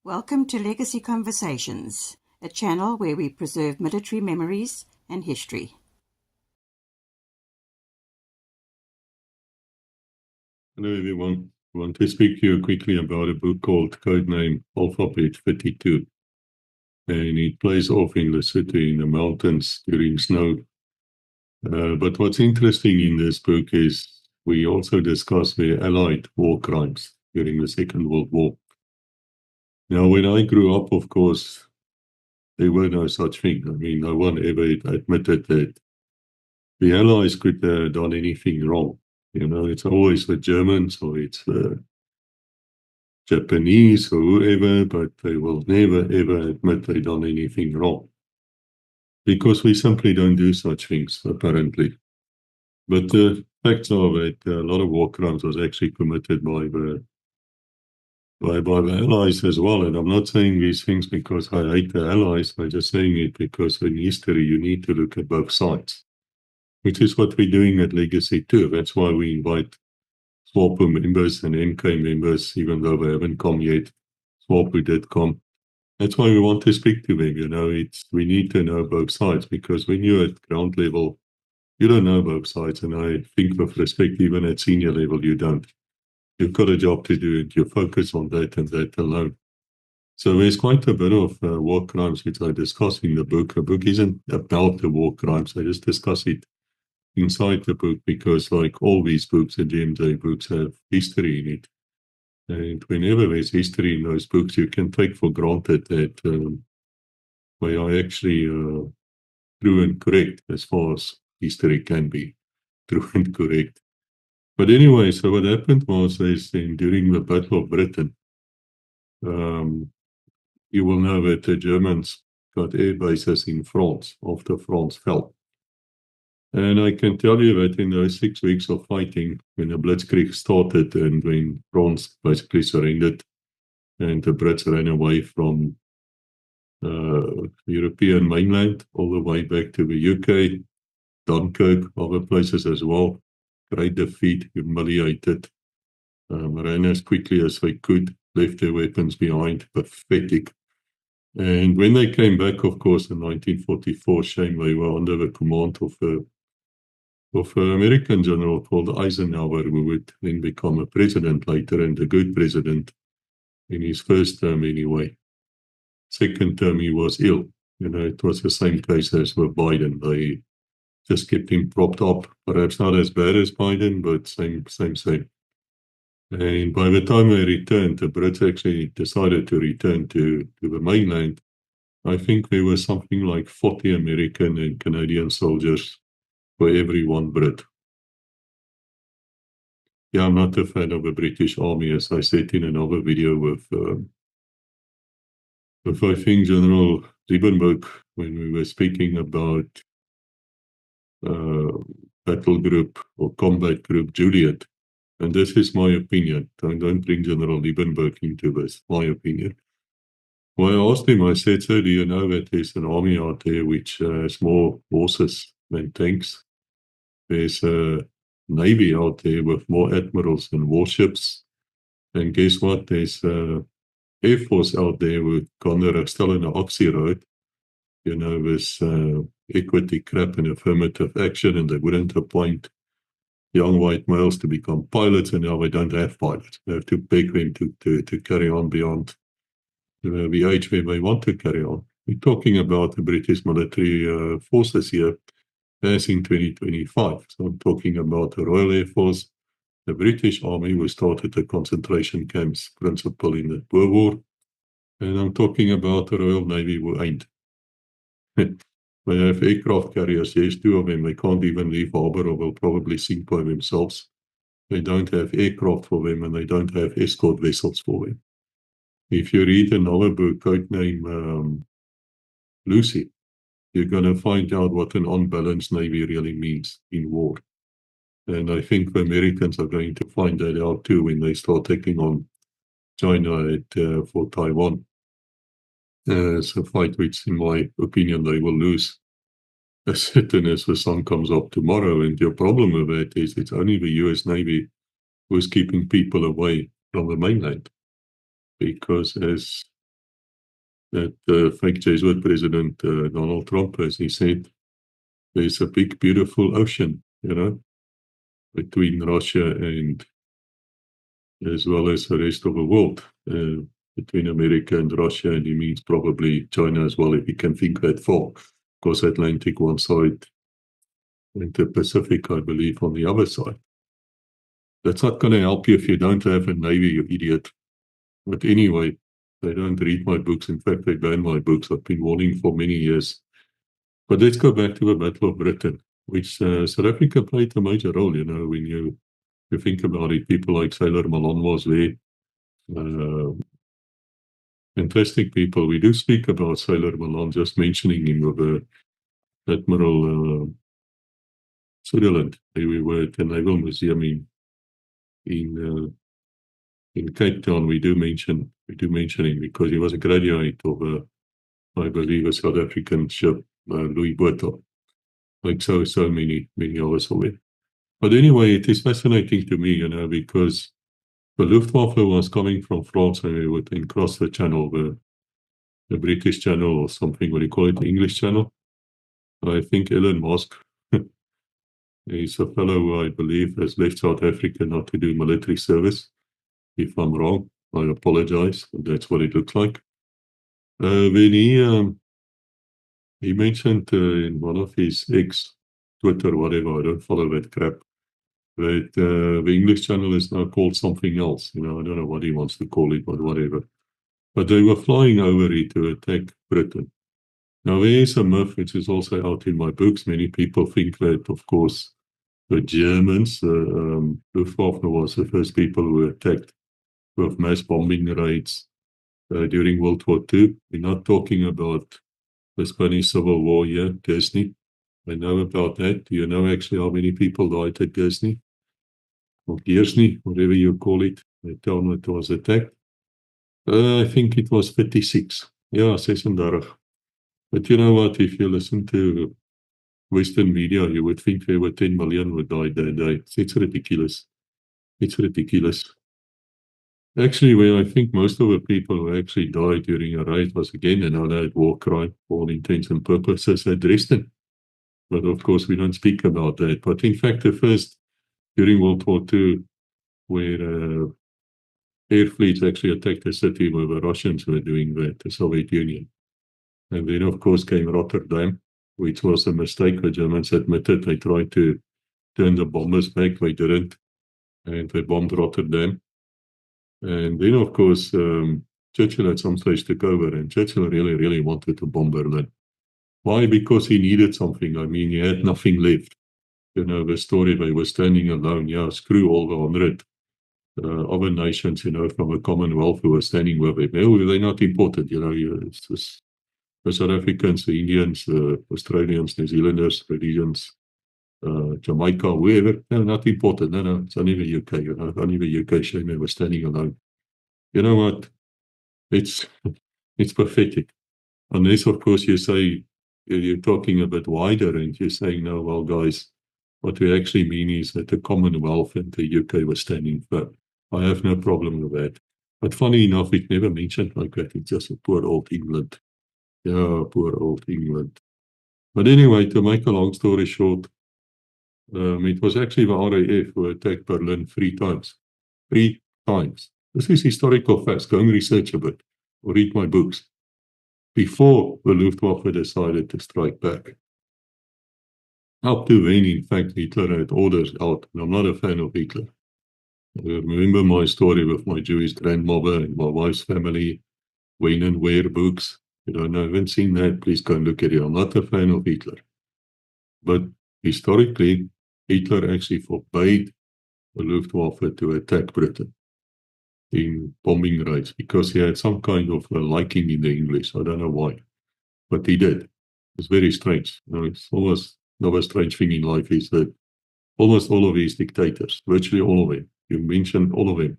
Welcome to Legacy Conversations, a channel where we preserve military memories and history. Hello everyone. I want to speak to you quickly about a book called Codename Alphabet 32. And it plays off in Lesotho in the mountains during snow. But what's interesting in this book is we also discuss the Allied war crimes during the Second World War. Now, when I grew up, of course, there were no such thing. I mean, no one ever admitted that the Allies could have done anything wrong. You know, it's always the Germans or it's the Japanese or whoever, but they will never ever admit they done anything wrong. Because we simply don't do such things, apparently. But the facts are that a lot of war crimes was actually committed by the Allies as well. And I'm not saying these things because I hate the Allies. I'm just saying it because in history you need to look at both sides, which is what we're doing at Legacy too. That's why we invite SWAPO members and MK members, even though they haven't come yet. SWAPO did come. That's why we want to speak to them. You know, we need to know both sides, because when you're at ground level, you don't know both sides. And I think with respect, even at senior level, you don't. You've got a job to do and you focus on that and that alone. So there's quite a bit of war crimes which I discuss in the book. The book isn't about the war crimes. I just discuss it inside the book because, like all these books, the GMJ books have history in it. And whenever there's history in those books, you can take for granted that they are actually true and correct as far as history can be true and correct. But anyway, so what happened was during the Battle of Britain, you will know that the Germans got air bases in France after France fell. And I can tell you that in those 6 weeks of fighting, when the Blitzkrieg started and when France basically surrendered and the Brits ran away from European mainland all the way back to the UK, Dunkirk, other places as well, great defeat, humiliated, ran as quickly as they could, left their weapons behind, pathetic. And when they came back, of course, in 1944, shame they were under the command of an American general called Eisenhower, who would then become a president later, and a good president in his first term anyway. Second term, he was ill. You know, it was the same case as with Biden. They just kept him propped up, perhaps not as bad as Biden, but same. And by the time they returned, the Brits actually decided to return to the mainland. I think there was something like 40 American and Canadian soldiers for every one Brit. Yeah, I'm not a fan of the British Army, as I said in another video with I think General Liebenberg, when we were speaking about battle group or combat group Juliet. And this is my opinion. Don't bring General Liebenberg into this, my opinion. Well, I asked him, I said, so do you know that there's an army out there which has more horses than tanks? There's a navy out there with more admirals than warships. And guess what? There's Air Force out there with Connor still in the Oxy Road. You know, this equity crap and affirmative action, and they wouldn't appoint young white males to become pilots, and now they don't have pilots. They have to beg them to carry on beyond the age where they want to carry on. We're talking about the British military forces here as in 2025. So I'm talking about the Royal Air Force, the British Army, who started the concentration camps principle in the Boer War, and I'm talking about the Royal Navy, who ain't. They have aircraft carriers, yes, 2 of them. They can't even leave harbour or will probably sink by themselves. They don't have aircraft for them, and they don't have escort vessels for them. If you read another book, codename Lucy, you're going to find out what an unbalanced navy really means in war. And I think the Americans are going to find that out too when they start taking on China for Taiwan. It's a fight which, in my opinion, they will lose as soon as the sun comes up tomorrow. And your problem with that is it's only the US Navy who's keeping people away from the mainland. Because as that fake Jesuit President Donald Trump, as he said, there's a big, beautiful ocean, between Russia and as well as the rest of the world, between America and Russia, and he means probably China as well, if you can think that far. Because Atlantic one side and the Pacific, I believe, on the other side. That's not going to help you if you don't have a navy, you idiot. But anyway, they don't read my books. In fact, they ban my books. I've been warning for many years. But let's go back to the Battle of Britain, which South Africa played a major role, when you think about it. People like Sailor Malone was there. Fantastic people. We do speak about Sailor Malone, just mentioning him with Admiral Sutherland. We were at the Naval Museum in Cape Town. We do mention him because he was a graduate of, I believe, a South African ship, Louis Vuitton. Like so many others away. But anyway, it is fascinating to me, because the Luftwaffe was coming from France and we would then cross the channel, the British channel or something, what do you call it, the English channel. I think Elon Musk, he's a fellow who I believe has left South Africa not to do military service. If I'm wrong, I apologize. That's what it looks like. When he mentioned in one of his Twitter, whatever, I don't follow that crap, that the English channel is now called something else. I don't know what he wants to call it, but whatever. But they were flying over it to attack Britain. Now, there is a myth, which is also out in my books. Many people think that, of course, the Germans, Luftwaffe was the first people who attacked with mass bombing raids during World War II. We're not talking about the Spanish Civil War here, Guernsey. I know about that. Do you know actually how many people died at Guernsey? Or Guernsey, whatever you call it. The town that was attacked. I think it was 56. Yeah, 36. But you know what? If you listen to Western media, you would think there were 10 million who died that day. It's ridiculous. It's ridiculous. Actually, where I think most of the people who actually died during a raid was again an allied war crime for all intents and purposes at Dresden. But of course, we don't speak about that. But in fact, the first, during World War II, where air fleets actually attacked a city where the Russians were doing that, the Soviet Union. And then, of course, came Rotterdam, which was a mistake. The Germans admitted they tried to turn the bombers back. They didn't. And they bombed Rotterdam. And then, of course, Churchill at some stage took over, and Churchill really, really wanted to bomb Berlin. Why? Because he needed something. I mean, he had nothing left. The story, they were standing alone. Yeah, screw all the 100 other nations, from the Commonwealth who were standing with him. They're not important, it's just the South Africans, the Indians, the Australians, New Zealanders, Rhodesians, Jamaica, wherever. No, not important. No, it's only the UK, only the UK shame they were standing alone. You know what? It's pathetic. Unless, of course, you say you're talking a bit wider and you're saying, no, well, guys, what we actually mean is that the Commonwealth and the UK were standing firm. I have no problem with that. But funny enough, it's never mentioned like that. It's just a poor old England. Yeah, poor old England. But anyway, to make a long story short, it was actually the RAF who attacked Berlin 3 times. 3 times. This is historical facts. Go and research a bit or read my books. Before the Luftwaffe decided to strike back. Up to then, in fact, Hitler had orders out, and I'm not a fan of Hitler. Remember my story with my Jewish grandmother and my wife's family, when and where books. I haven't seen that, please go and look at it. I'm not a fan of Hitler. But historically, Hitler actually forbade the Luftwaffe to attack Britain in bombing raids because he had some kind of liking in the English. I don't know why, but he did. It's very strange. It's almost another strange thing in life is that almost all of these dictators, virtually all of them, you mentioned all of them,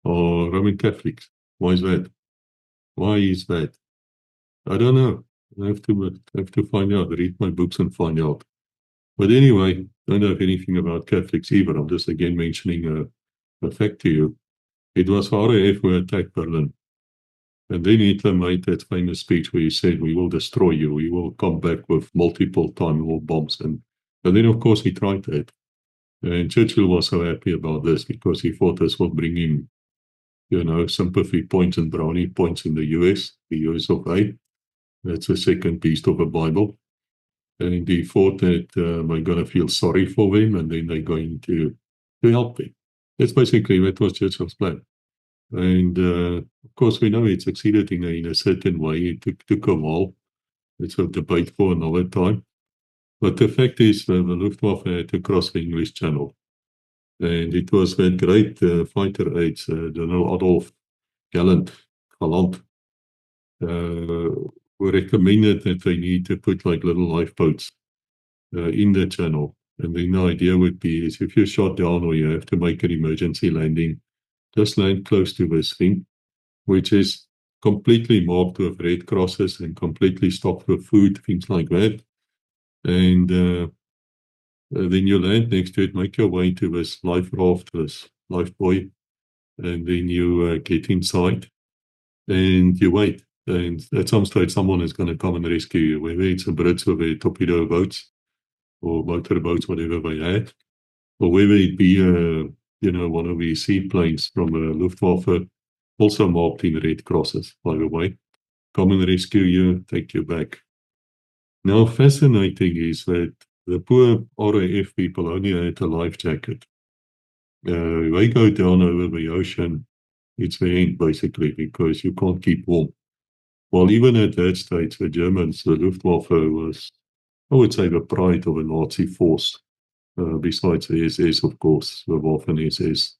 are Roman Catholics. Why is that? Why is that? I don't know. I have to find out. Read my books and find out. But anyway, don't know anything about Catholics either. I'm just again mentioning a fact to you. It was RAF who attacked Berlin. And then Hitler made that famous speech where he said, "We will destroy you. We will come back with multiple time war bombs." And then, of course, he tried that. And Churchill was so happy about this because he thought this would bring him, sympathy points and brownie points in the US of A. That's the second beast of the Bible. And he thought that they're going to feel sorry for him and then they're going to help him. That's basically what was Churchill's plan. And of course, we know it succeeded in a certain way. It took a while. It's a debate for another time. But the fact is, the Luftwaffe had to cross the English Channel. And it was that great fighter aides, General Adolf Gallant, who recommended that they need to put like little lifeboats in the channel. And then the idea would be is if you're shot down or you have to make an emergency landing, just land close to this thing, which is completely marked with red crosses and completely stocked with food, things like that. And then you land next to it, make your way to this life raft, this life buoy, and then you get inside and you wait. And at some stage, someone is going to come and rescue you, whether it's a Brits with their torpedo boats or motor boats, whatever they had, or whether it be one of these seaplanes from Luftwaffe, also marked in red crosses, by the way, come and rescue you, take you back. Now, fascinating is that the poor RAF people only had a life jacket. They go down over the ocean, it's the end, basically, because you can't keep warm. Well, even at that stage, the Germans, the Luftwaffe was, I would say, the pride of a Nazi force, besides the SS, of course, the Waffen-SS.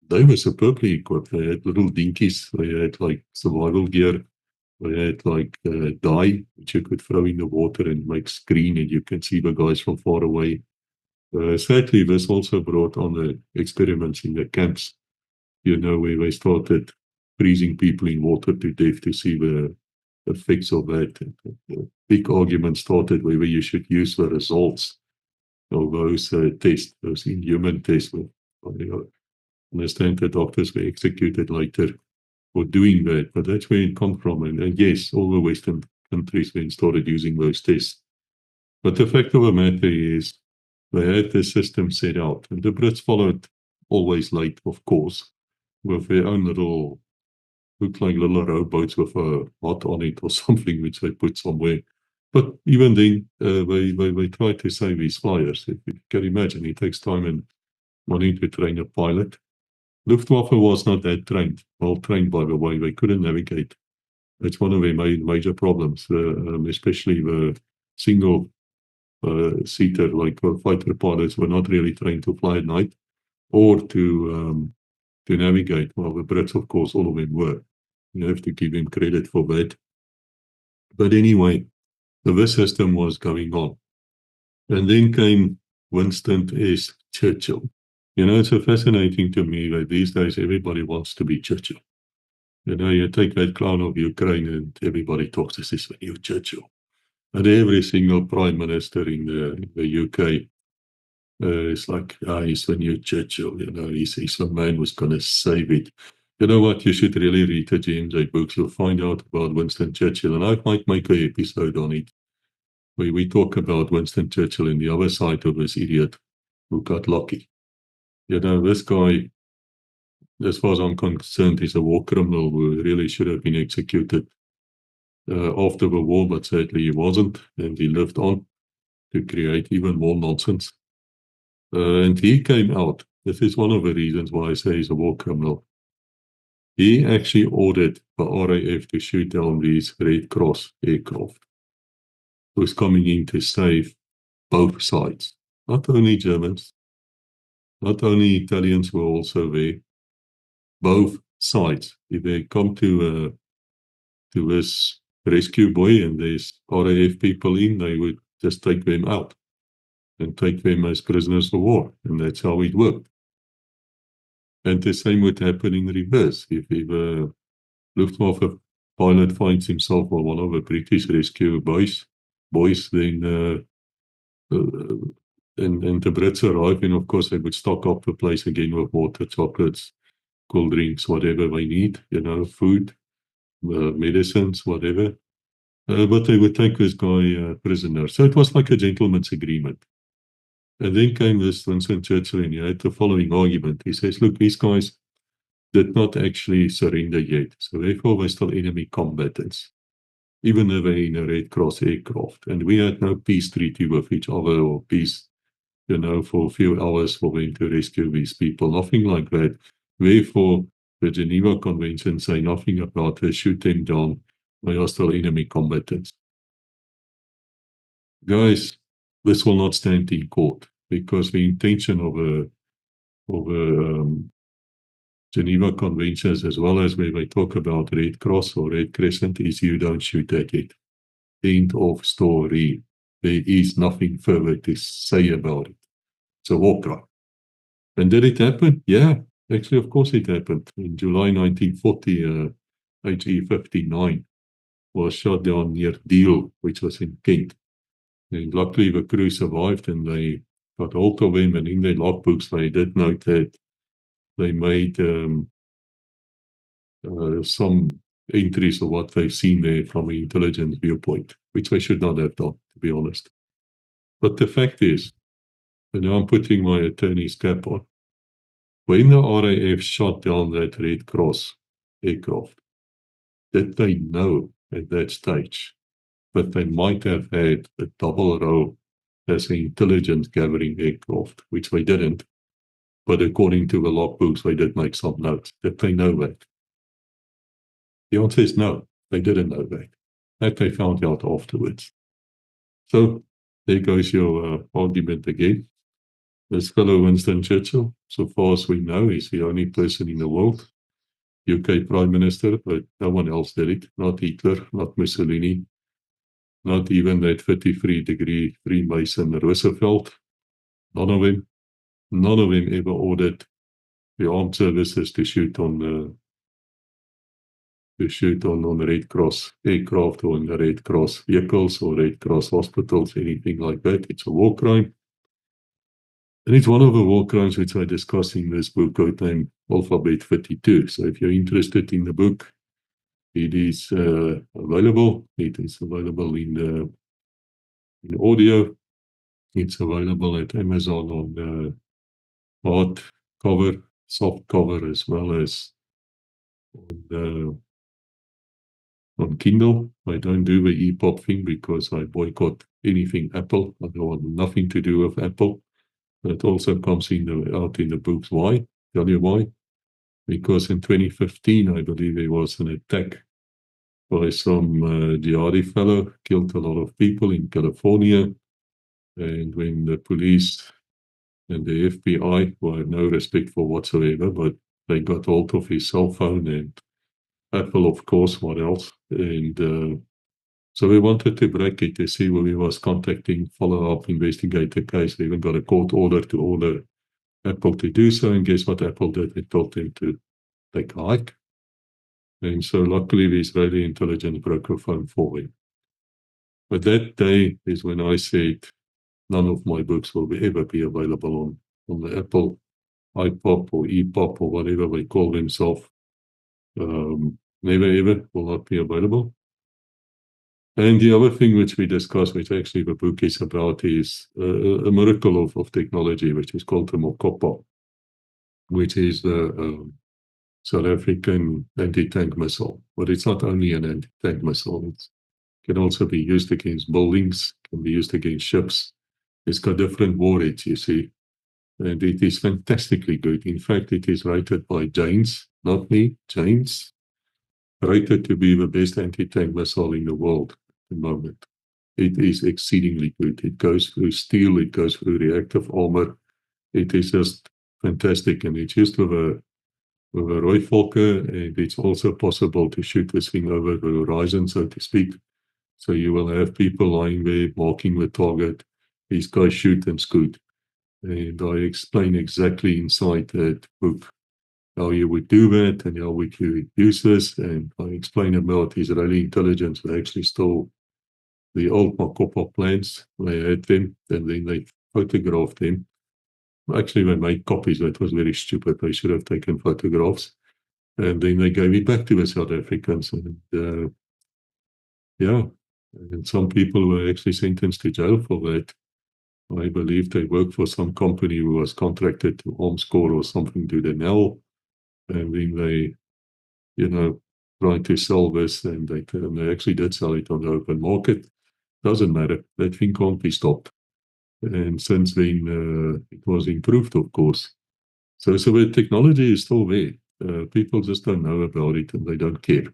They were superbly equipped. They had little dinkies. They had like survival gear. They had like dye, which you could throw in the water and make screen, and you can see the guys from far away. Sadly, this also brought on the experiments in the camps, where they started freezing people in water to death to see the effects of that. The big argument started whether you should use the results of those tests, those inhuman tests. I understand the doctors were executed later for doing that, but that's where it comes from. And yes, all the Western countries then started using those tests. But the fact of the matter is, they had the system set out, and the Brits followed always late, of course, with their own little, looked like little rowboats with a hot on it or something, which they put somewhere. But even then, they tried to save these flyers. If you can imagine, it takes time and money to train a pilot. Luftwaffe was not that trained, well trained, by the way. They couldn't navigate. That's one of their major problems, especially the single seater, like fighter pilots, were not really trained to fly at night or to navigate. Well, the Brits, of course, all of them were. You have to give them credit for that. But anyway, this system was going on. And then came Winston S. Churchill. It's so fascinating to me that these days everybody wants to be Churchill. You take that clown of Ukraine and everybody talks, this is the new Churchill. And every single prime minister in the UK is like, he's the new Churchill, he's the man who's going to save it. You know what? You should really read the J books. You'll find out about Winston Churchill. And I might make an episode on it where we talk about Winston Churchill and the other side of this idiot who got lucky. This guy, as far as I'm concerned, is a war criminal who really should have been executed after the war, but sadly he wasn't, and he lived on to create even more nonsense. And he came out. This is one of the reasons why I say he's a war criminal. He actually ordered the RAF to shoot down these Red Cross aircraft, who's coming in to save both sides. Not only Germans, not only Italians were also there, both sides. If they come to this rescue buoy and there's RAF people in, they would just take them out and take them as prisoners of war. And that's how it worked. And the same would happen in reverse. If a Luftwaffe pilot finds himself on one of the British rescue boys, then and the Brits arrive, and of course they would stock up the place again with water, chocolates, cold drinks, whatever they need, food, medicines, whatever. But they would take this guy prisoner. So it was like a gentleman's agreement. And then came this Winston Churchill, and he had the following argument. He says, look, these guys did not actually surrender yet. So therefore, we're still enemy combatants, even though they're in a Red Cross aircraft. And we had no peace treaty with each other or peace, for a few hours for them to rescue these people. Nothing like that. Therefore, the Geneva Convention say nothing about shoot them down. They are still enemy combatants. Guys, this will not stand in court because the intention of a Geneva Conventions, as well as where they talk about Red Cross or Red Crescent, is you don't shoot at it. End of story. There is nothing further to say about it. It's a war crime. And did it happen? Yeah, actually, of course it happened. In July 1940, HE-59 was shot down near Deal, which was in Kent. And luckily the crew survived and they got hold of them, and in their logbooks they did note that they made some entries of what they've seen there from an intelligence viewpoint, which they should not have done, to be honest. But the fact is, and now I'm putting my attorney's cap on, when the RAF shot down that Red Cross aircraft, did they know at that stage that they might have had a double row as an intelligence gathering aircraft, which they didn't, but according to the logbooks, they did make some notes. Did they know that? The answer is no, they didn't know that. That they found out afterwards. So there goes your argument again. This fellow Winston Churchill, so far as we know, is the only person in the world, UK Prime Minister, but no one else did it. Not Hitler, not Mussolini, not even that 53-degree Freemason Roosevelt. None of them ever ordered the armed services to shoot on Red Cross aircraft or on the Red Cross vehicles or Red Cross hospitals, anything like that. It's a war crime. And it's one of the war crimes which I discuss in this book codenamed Alphabet 52. So if you're interested in the book, it is available. It is available in audio. It's available at Amazon on hard cover, soft cover, as well as on Kindle. I don't do the EPUB thing because I boycott anything Apple. I don't want nothing to do with Apple. That also comes out in the books. Why? Tell you why. Because in 2015, I believe there was an attack by some jihadi fellow, killed a lot of people in California. And when the police and the FBI, who I have no respect for whatsoever, but they got hold of his cell phone and Apple, of course, what else? And so we wanted to break it to see where we was contacting, follow up, investigate the case. We even got a court order to order Apple to do so. And guess what Apple did? They told them to take a hike. And so luckily the Israeli intelligence broke a phone for him. But that day is when I said none of my books will ever be available on the Apple iPop or EPUB or whatever they call themselves. Never ever will not be available. And the other thing which we discussed, which actually the book is about, is a miracle of technology, which is called the Mokopa, which is the South African anti-tank missile. But it's not only an anti-tank missile. It can also be used against buildings, can be used against ships. It's got different warheads, you see. And it is fantastically good. In fact, it is rated by Janes, not me, Janes, rated to be the best anti-tank missile in the world at the moment. It is exceedingly good. It goes through steel, it goes through reactive armor. It is just fantastic. And it's used with a Rooivalke, and it's also possible to shoot this thing over the horizon, so to speak. So you will have people lying there marking the target. These guys shoot and scoot. And I explain exactly inside that book how you would do that and how would you use this. And I explain about Israeli intelligence. They actually stole the old Makopa plans. They had them, and then they photographed them. Actually, they made copies. That was very stupid. They should have taken photographs. And then they gave it back to the South Africans. And yeah, and some people were actually sentenced to jail for that. I believe they worked for some company who was contracted to arm score or something to the Nell. And then they, tried to sell this, and they actually did sell it on the open market. Doesn't matter. That thing can't be stopped. And since then, it was improved, of course. So the technology is still there. People just don't know about it and they don't care.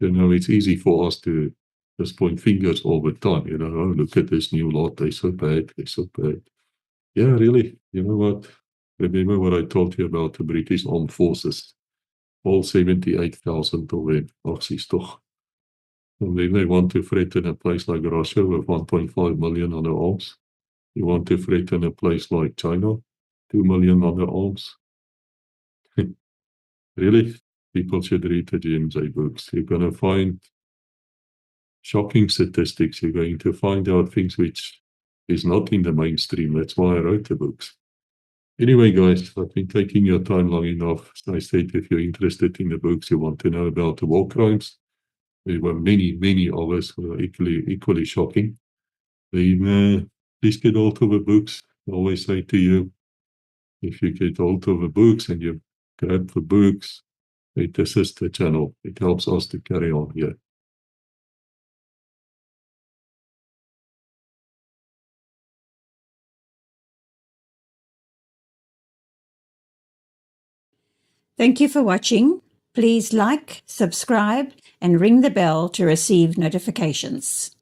It's easy for us to just point fingers all the time. Oh, look at this new lot. They're so bad. They're so bad. Yeah, really. You know what? Remember what I told you about the British Armed Forces? All 78,000 of them. Acties toch. And then they want to threaten a place like Russia with 1.5 million on their arms. You want to threaten a place like China, 2 million on their arms. Really, people should read the GMJ books. You're going to find shocking statistics. You're going to find out things which is not in the mainstream. That's why I wrote the books. Anyway, guys, I've been taking your time long enough. As I said, if you're interested in the books, you want to know about the war crimes, there were many, many others who are equally shocking. Then please get hold of the books. I always say to you, if you get hold of the books and you grab the books, it assists the channel. It helps us to carry on here. Thank you for watching. Please like, subscribe, and ring the bell to receive notifications.